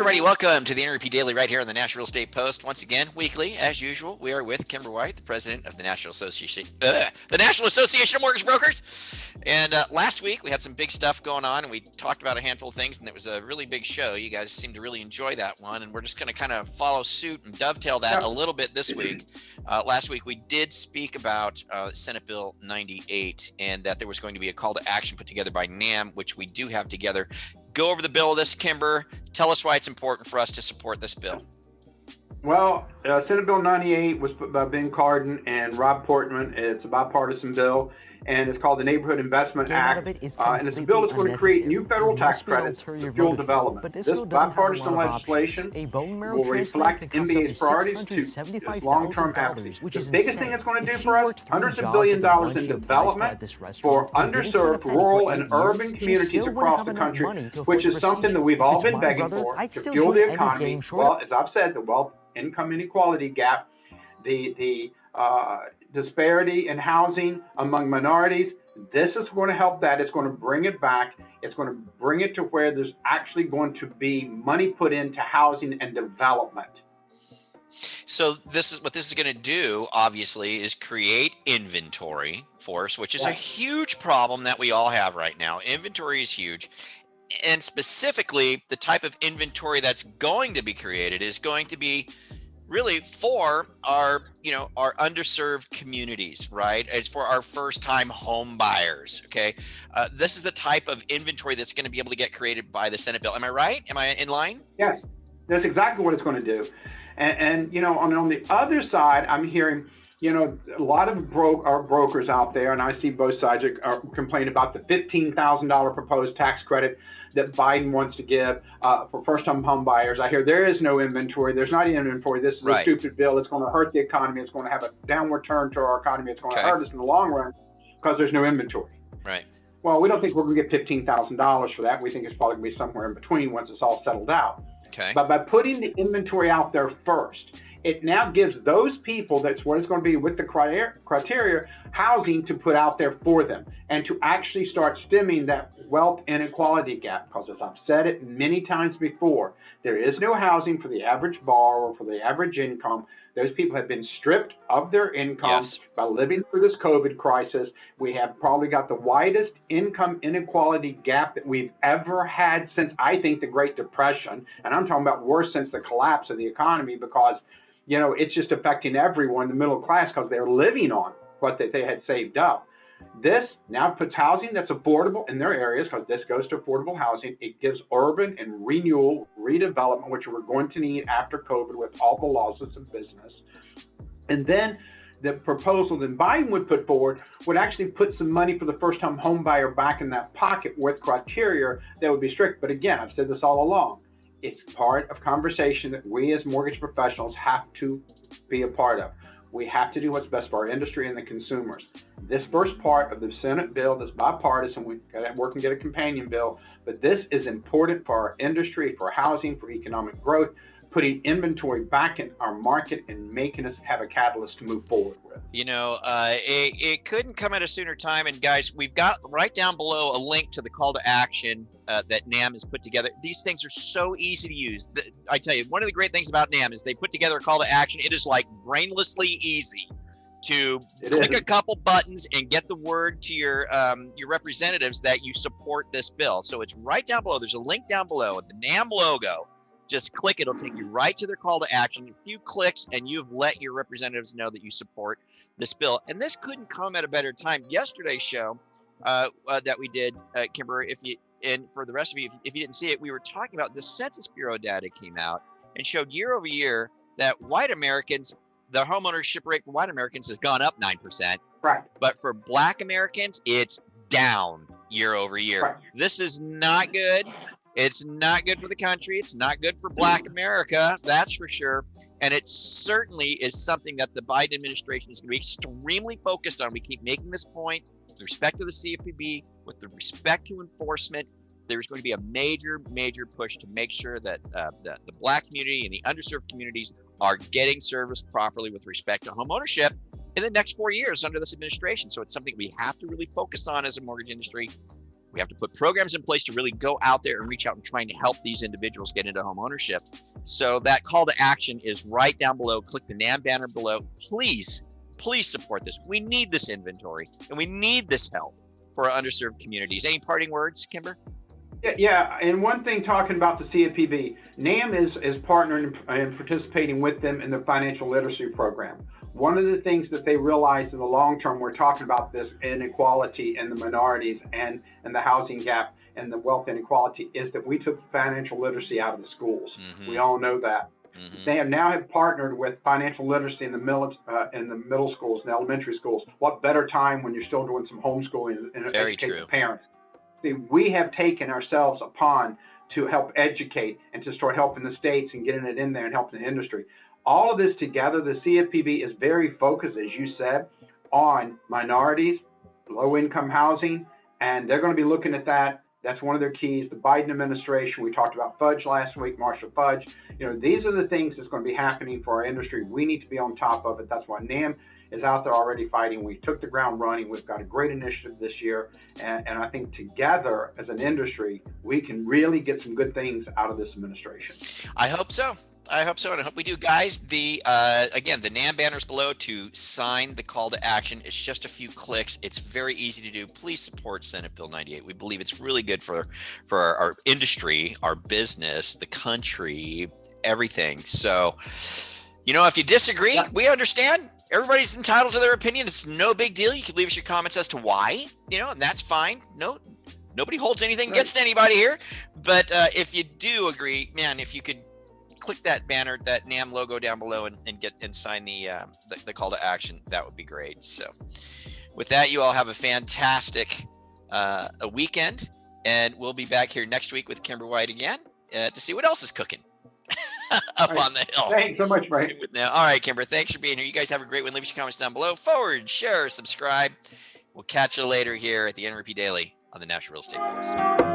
everybody. Welcome to the NRP Daily right here on the National Real Estate Post. Once again, weekly, as usual, we are with Kimber White, the president of the National Association of Mortgage Brokers. And last week, we had some big stuff going on, and we talked about a handful of things, and it was a really big show. You guys seemed to really enjoy that one, and we're just going to kind of follow suit and dovetail that a little bit this week. Last week, we did speak about Senate Bill 98, and that there was going to be a call to action put together by NAMB, which we do have together. Go over the bill of this, Kimber. Tell us why it's important for us to support this bill. Well, Senate Bill 98 was put by Ben Cardin and Rob Portman. It's a bipartisan bill, and it's called the Neighborhood Investment Act. And it's a bill that's going to create new federal tax credits for fuel development. This bipartisan legislation will reflect NBA's priorities to long-term advocacy. The biggest thing it's going to do for us, hundreds of billions of dollars in development for underserved rural and urban communities across the country, which is something that we've all been begging for to fuel the economy. Well, as I've said, the wealth income inequality gap, the disparity in housing among minorities. This is going to help that. It's going to bring it back. It's going to bring it to where there's actually going to be money put into housing and development. So this is what this is going to do, obviously, is create inventory for us, which is a huge problem that we all have right now. Inventory is huge. And specifically, the type of inventory that's going to be created is going to be really for our, our underserved communities, right? It's for our first-time home buyers, okay? This is the type of inventory that's going to be able to get created by the Senate bill. Am I right? Am I in line? Yes, that's exactly what it's going to do. And on the other side, I'm hearing, a lot of our brokers out there, and I see both sides are complaining about the $15,000 proposed tax credit that Biden wants to give for first-time home buyers. I hear there is no inventory. There's not inventory. This is a stupid bill. It's going to hurt the economy. It's going to have a downward turn to our economy. It's going to hurt us in the long run because there's no inventory. Right. Well, we don't think we're going to get $15,000 for that. We think it's probably going to be somewhere in between once it's all settled out. Okay. But by putting the inventory out there first, it now gives those people, that's what it's going to be with the criteria, housing to put out there for them and to actually start stemming that wealth inequality gap. Because as I've said it many times before, there is no housing for the average borrower, for the average income. Those people have been stripped of their income by living through this COVID crisis. We have probably got the widest income inequality gap that we've ever had since, I think, the Great Depression. And I'm talking about worse since the collapse of the economy, because it's just affecting everyone, the middle class, because they're living on what they had saved up. This now puts housing that's affordable in their areas, because this goes to affordable housing. It gives urban and renewal, redevelopment, which we're going to need after COVID with all the losses of business. And then the proposal that Biden would put forward would actually put some money for the first-time home buyer back in that pocket with criteria that would be strict. But again, I've said this all along. It's part of conversation that we as mortgage professionals have to be a part of. We have to do what's best for our industry and the consumers. This first part of the Senate bill that's bipartisan, we've got to work and get a companion bill, but this is important for our industry, for housing, for economic growth, putting inventory back in our market and making us have a catalyst to move forward with. It couldn't come at a sooner time. And guys, we've got right down below a link to the call to action that NAMB has put together. These things are so easy to use. I tell you, one of the great things about NAMB is they put together a call to action. It is like brainlessly easy to click a couple buttons and get the word to your representatives that you support this bill. So it's right down below. There's a link down below with the NAMB logo. Just click, it'll take you right to their call to action. A few clicks and you've let your representatives know that you support this bill. And this couldn't come at a better time. Yesterday's show that we did, Kimber, and for the rest of you, if you didn't see it, we were talking about the Census Bureau data came out and showed year over year that white Americans, the homeownership rate for white Americans has gone up 9%. Right. But for black Americans, it's down year over year. Right. This is not good. It's not good for the country. It's not good for black America, that's for sure. And it certainly is something that the Biden administration is going to be extremely focused on. We keep making this point with respect to the CFPB, with the respect to enforcement. There's going to be a major, major push to make sure that the black community and the underserved communities are getting serviced properly with respect to home ownership in the next 4 years under this administration. So it's something we have to really focus on as a mortgage industry. We have to put programs in place to really go out there and reach out and trying to help these individuals get into home ownership. So that call to action is right down below. Click the NAMB banner below. Please, please support this. We need this inventory and we need this help for our underserved communities. Any parting words, Kimber? Yeah, and one thing talking about the CFPB, NAMB is partnering and participating with them in the financial literacy program. One of the things that they realized in the long term, we're talking about this inequality in the minorities and the housing gap and the wealth inequality, is that we took financial literacy out of the schools. We all know that. They have now partnered with financial literacy in the middle schools and elementary schools. What better time when you're still doing some homeschooling and educating parents? See, we have taken ourselves upon to help educate and to start helping the states and getting it in there and helping the industry. All of this together, the CFPB is very focused, as you said, on minorities, low-income housing, and they're going to be looking at that. That's one of their keys. The Biden administration, we talked about Fudge last week, Marshall Fudge. These are the things that's going to be happening for our industry. We need to be on top of it. That's why NAMB is out there already fighting. We took the ground running. We've got a great initiative this year. And I think together as an industry, we can really get some good things out of this administration. I hope so. And I hope we do, guys. Again, the NAMB banner's below to sign the call to action. It's just a few clicks. It's very easy to do. Please support Senate Bill 98. We believe it's really good for our industry, our business, the country, everything. So, if you disagree, we understand. Everybody's entitled to their opinion. It's no big deal. You can leave us your comments as to why, and that's fine. Nobody holds anything against anybody here. But if you do agree, man, if you could click that banner, that NAMB logo down below and sign the call to action, that would be great. So with that, you all have a fantastic a weekend, and we'll be back here next week with Kimber White again to see what else is cooking up on the hill. Thanks so much, Mike. All right, Kimber, thanks for being here. You guys have a great one. Leave us your comments down below. Forward, share, subscribe. We'll catch you later here at the NRP Daily on the National Real Estate Post.